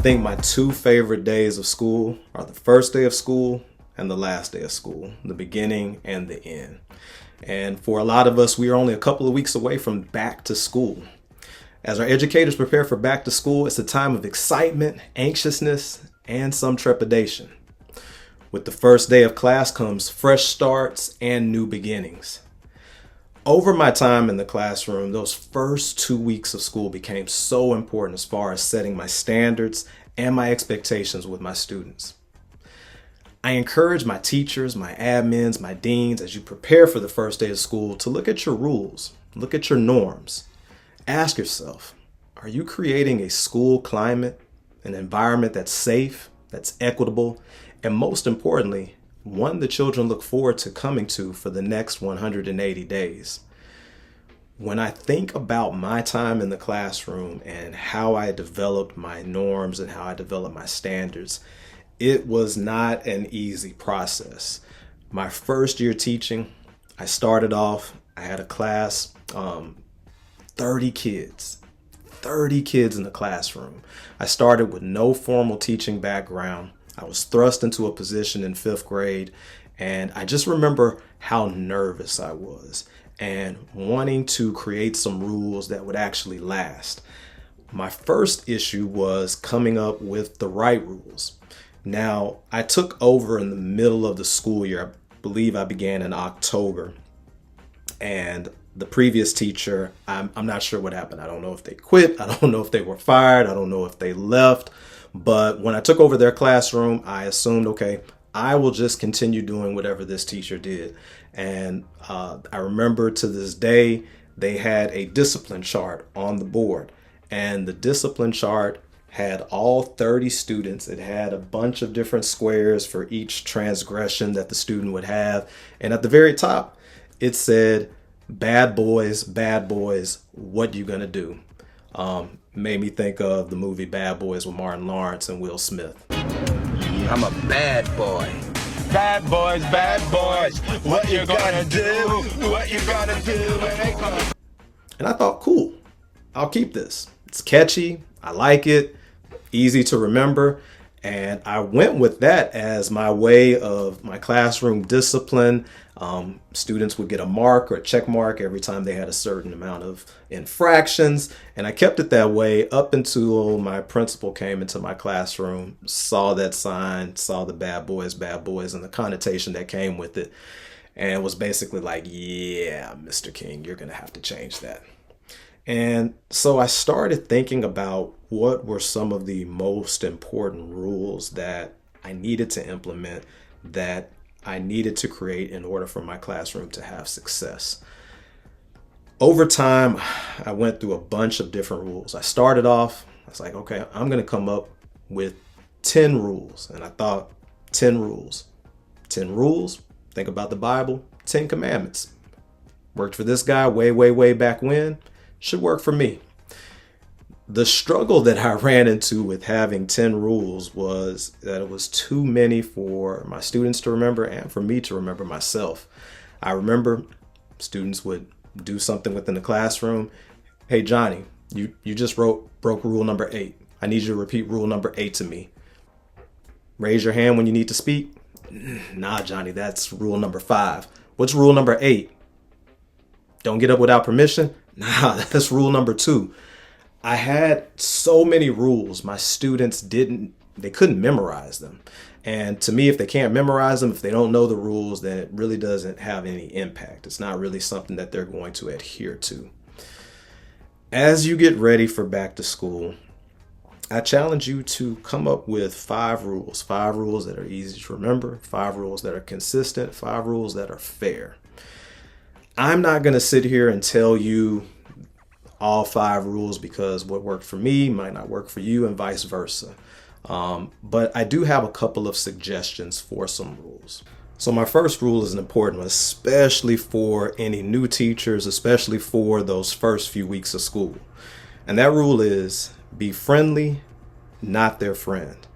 think my two favorite days of school are the first day of school and the last day of school, the beginning and the end. And for a lot of us, we are only a couple of weeks away from back to school. As our educators prepare for back to school, it's a time of excitement, anxiousness, and some trepidation. With the first day of class comes fresh starts and new beginnings. Over my time in the classroom, those first 2 weeks of school became so important as far as setting my standards and my expectations with my students. I encourage my teachers, my admins, my deans, as you prepare for the first day of school, to look at your rules, look at your norms. Ask yourself, are you creating a school climate, an environment that's safe, that's equitable, and most importantly, one the children look forward to coming to for the next 180 days. When I think about my time in the classroom and how I developed my norms and how I developed my standards, it was not an easy process. My first year teaching, I started off, I had a class, 30 kids in the classroom. I started with no formal teaching background. I was thrust into a position in 5th grade, and I just remember how nervous I was and wanting to create some rules that would actually last. My first issue was coming up with the right rules. Now, I took over in the middle of the school year. I believe I began in October, and the previous teacher, I'm not sure what happened. I don't know if they quit. I don't know if they were fired. I don't know if they left. But when I took over their classroom, I assumed, okay, I will just continue doing whatever this teacher did. And I remember to this day, they had a discipline chart on the board. And the discipline chart had all 30 students. It had a bunch of different squares for each transgression that the student would have. And at the very top, it said, bad boys, what you gonna do? Made me think of the movie Bad Boys with Martin Lawrence and Will Smith. I'm a bad boy. Bad boys, what you gonna do? What you gonna do when they come? And I thought, cool, I'll keep this. It's catchy, I like it, easy to remember. And I went with that as my way of my classroom discipline. Students would get a mark or a check mark every time they had a certain amount of infractions. And I kept it that way up until my principal came into my classroom, saw that sign, saw the bad boys, and the connotation that came with it. And was basically like, yeah, Mr. King, you're going to have to change that. And so I started thinking about what were some of the most important rules that I needed to implement, that I needed to create in order for my classroom to have success. Over time, I went through a bunch of different rules. I started off, I was like, okay, I'm going to come up with 10 rules. And I thought 10 rules. 10 rules, think about the Bible, 10 commandments. Worked for this guy way back when. Should work for me. The struggle that I ran into with having 10 rules was that it was too many for my students to remember and for me to remember myself. I remember students would do something within the classroom. Hey, Johnny, you just broke rule number 8. I need you to repeat rule number 8 to me. Raise your hand when you need to speak. Nah, Johnny, that's rule number 5. What's rule number 8? Don't get up without permission. Nah, that's rule number 2. I had so many rules. My students couldn't memorize them. And to me, if they can't memorize them, if they don't know the rules, then it really doesn't have any impact. It's not really something that they're going to adhere to. As you get ready for back to school, I challenge you to come up with 5 rules that are easy to remember, 5 rules that are consistent, 5 rules that are fair. I'm not going to sit here and tell you all 5 rules because what worked for me might not work for you and vice versa. But I do have a couple of suggestions for some rules. So my first rule is an important one, especially for any new teachers, especially for those first few weeks of school. And that rule is be friendly, not their friend.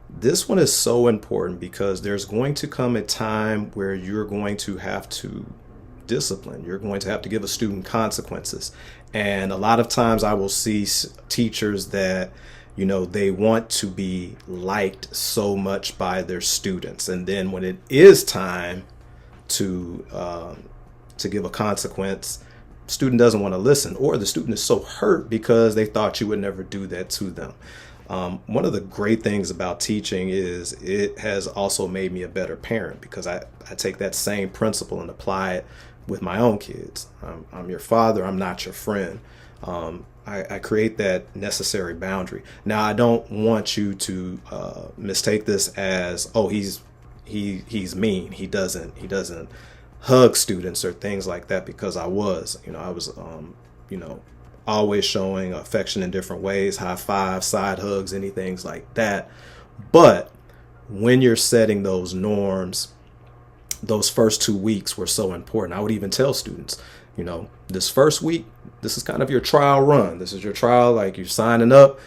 This one is so important because there's going to come a time where you're going to have to discipline. You're going to have to give a student consequences. And a lot of times I will see teachers that They want to be liked so much by their students. And then when it is time to give a consequence, student doesn't want to listen, or the student is so hurt because they thought you would never do that to them. One of the great things about teaching is it has also made me a better parent, because I take that same principle and apply it with my own kids. I'm your father, I'm not your friend. I create that necessary boundary. Now, I don't want you to mistake this as, oh, he's mean. He doesn't hug students or things like that, because I was always showing affection in different ways, high fives, side hugs, anything like that. But when you're setting those norms, those first 2 weeks were so important. I would even tell students, this first week, this is kind of your trial run. This is your trial, like you're signing up.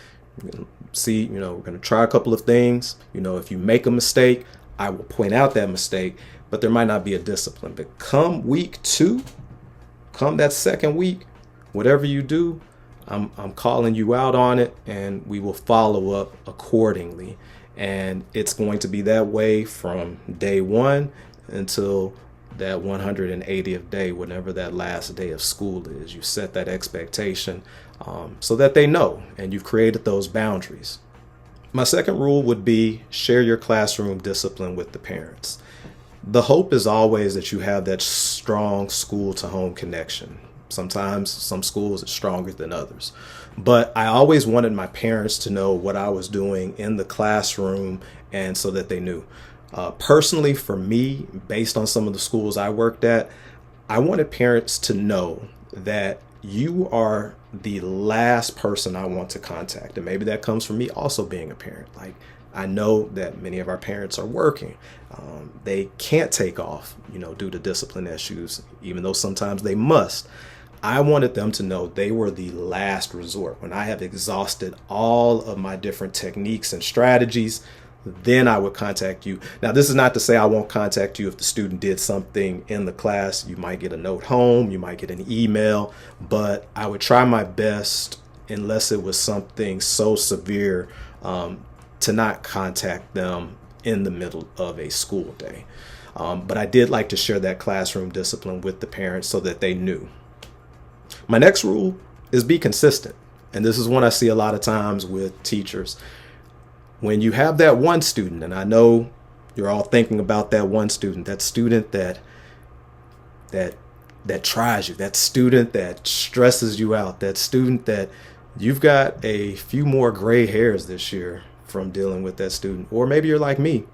You're going to see, we're going to try a couple of things. If you make a mistake, I will point out that mistake, but there might not be a discipline. But come week 2, come that second week, whatever you do, I'm calling you out on it, and we will follow up accordingly. And it's going to be that way from day 1 until that 180th day, whenever that last day of school is. You set that expectation so that they know, and you've created those boundaries. My second rule would be share your classroom discipline with the parents. The hope is always that you have that strong school to home connection. Sometimes some schools are stronger than others, but I always wanted my parents to know what I was doing in the classroom, and so that they knew. Personally, for me, based on some of the schools I worked at, I wanted parents to know that you are the last person I want to contact. And maybe that comes from me also being a parent. Like, I know that many of our parents are working. They can't take off, due to discipline issues, even though sometimes they must. I wanted them to know they were the last resort. When I have exhausted all of my different techniques and strategies, then I would contact you. Now, this is not to say I won't contact you if the student did something in the class. You might get a note home, you might get an email, but I would try my best, unless it was something so severe, to not contact them in the middle of a school day. But I did like to share that classroom discipline with the parents so that they knew. My next rule is be consistent. And this is one I see a lot of times with teachers. When you have that one student, and I know you're all thinking about that one student, that student that tries you, that student that stresses you out, that student that you've got a few more gray hairs this year from dealing with that student. Or maybe you're like me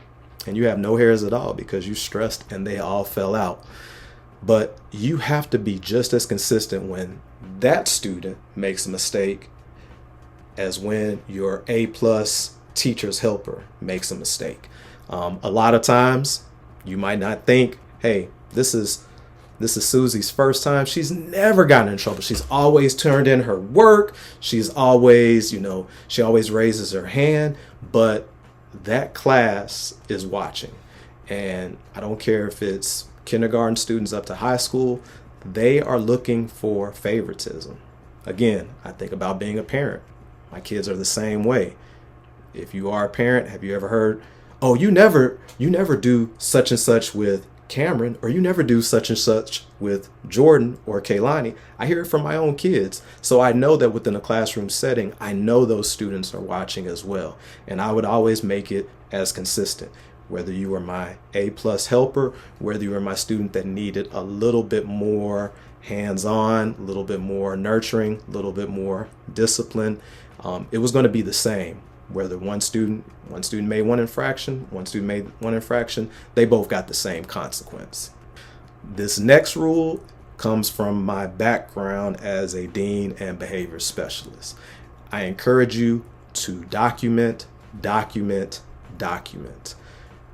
and you have no hairs at all because you stressed and they all fell out. But you have to be just as consistent when that student makes a mistake as when your A+ teacher's helper makes a mistake. A lot of times you might not think, hey, this is Susie's first time. She's never gotten in trouble. She's always turned in her work. She's always, she always raises her hand, but that class is watching. And I don't care if it's kindergarten students up to high school, they are looking for favoritism. Again, I think about being a parent. My kids are the same way. If you are a parent, have you ever heard, oh, you never do such and such with Cameron, or you never do such and such with Jordan or Kaylani? I hear it from my own kids. So I know that within a classroom setting, I know those students are watching as well. And I would always make it as consistent. Whether you were my A+ helper, whether you were my student that needed a little bit more hands-on, a little bit more nurturing, a little bit more discipline, it was going to be the same. Whether one student made one infraction, one student made one infraction, they both got the same consequence. This next rule comes from my background as a dean and behavior specialist. I encourage you to document.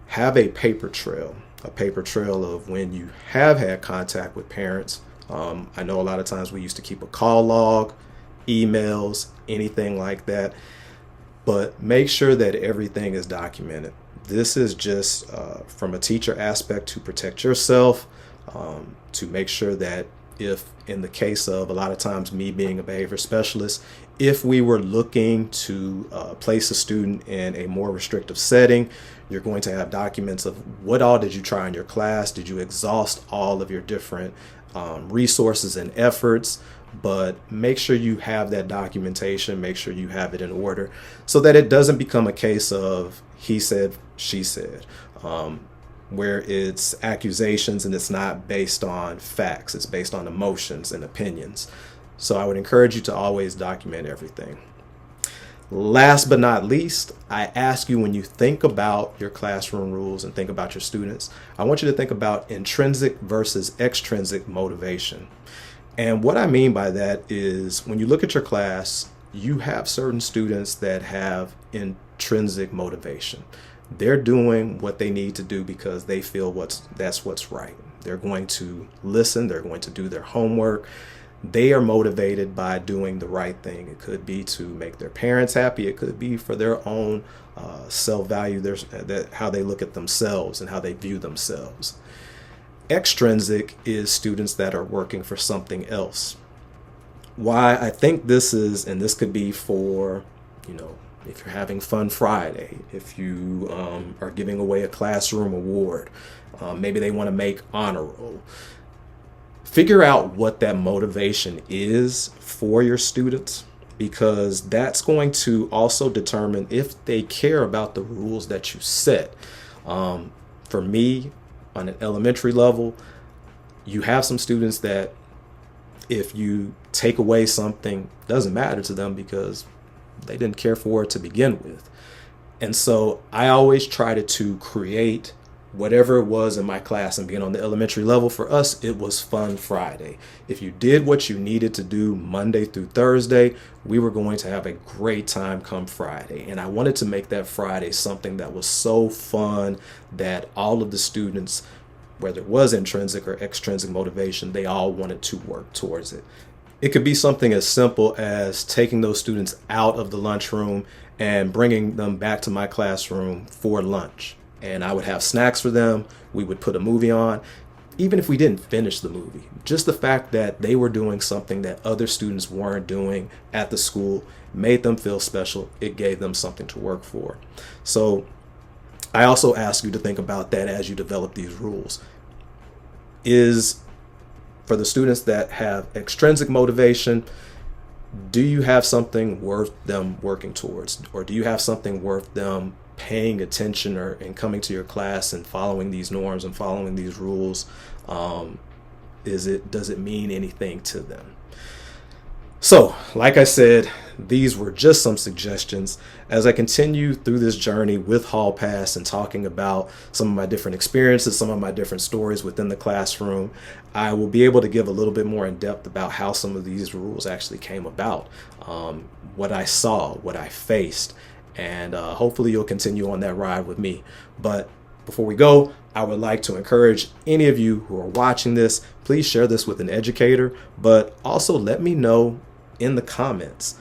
Have a paper trail of when you have had contact with parents. I know a lot of times we used to keep a call log, emails, anything like that. But make sure that everything is documented. This is just from a teacher aspect to protect yourself, to make sure that if in the case of a lot of times me being a behavior specialist, If we were looking to place a student in a more restrictive setting, you're going to have documents of what all did you try in your class? Did you exhaust all of your different resources and efforts? But make sure you have that documentation, make sure you have it in order so that it doesn't become a case of he said, she said, where it's accusations and it's not based on facts, it's based on emotions and opinions. So I would encourage you to always document everything. Last but not least, I ask you, when you think about your classroom rules and think about your students, I want you to think about intrinsic versus extrinsic motivation. And what I mean by that is when you look at your class, you have certain students that have intrinsic motivation. They're doing what they need to do because they feel that's what's right. They're going to listen, they're going to do their homework. They are motivated by doing the right thing. It could be to make their parents happy. It could be for their own self-value, how they look at themselves and how they view themselves. Extrinsic is students that are working for something else. Why I think this is, and this could be for, if you're having Fun Friday, if you are giving away a classroom award, maybe they want to make honor roll. Figure out what that motivation is for your students, because that's going to also determine if they care about the rules that you set. For me, on an elementary level, you have some students that if you take away something, it doesn't matter to them because they didn't care for it to begin with. And so I always try to create whatever it was in my class. And being on the elementary level, for us, it was Fun Friday. If you did what you needed to do Monday through Thursday, we were going to have a great time come Friday. And I wanted to make that Friday something that was so fun that all of the students, whether it was intrinsic or extrinsic motivation, they all wanted to work towards it. It could be something as simple as taking those students out of the lunchroom and bringing them back to my classroom for lunch. And I would have snacks for them. We would put a movie on. Even if we didn't finish the movie, just the fact that they were doing something that other students weren't doing at the school made them feel special. It gave them something to work for. So I also ask you to think about that as you develop these rules. Is for the students that have extrinsic motivation, do you have something worth them working towards? Or do you have something worth them paying attention and coming to your class and following these norms and following these rules? Does it mean anything to them? So, like I said, these were just some suggestions. As I continue through this journey with Hall Pass and talking about some of my different experiences, some of my different stories within the classroom, I will be able to give a little bit more in depth about how some of these rules actually came about, what I saw, what I faced, and hopefully you'll continue on that ride with me. But before we go, I would like to encourage any of you who are watching this, please share this with an educator, but also let me know in the comments.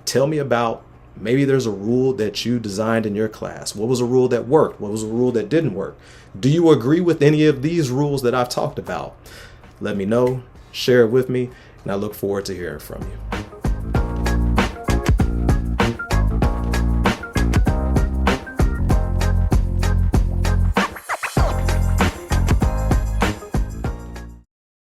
Tell me about, maybe there's a rule that you designed in your class. What was a rule that worked? What was a rule that didn't work? Do you agree with any of these rules that I've talked about? Let me know, share it with me, and I look forward to hearing from you.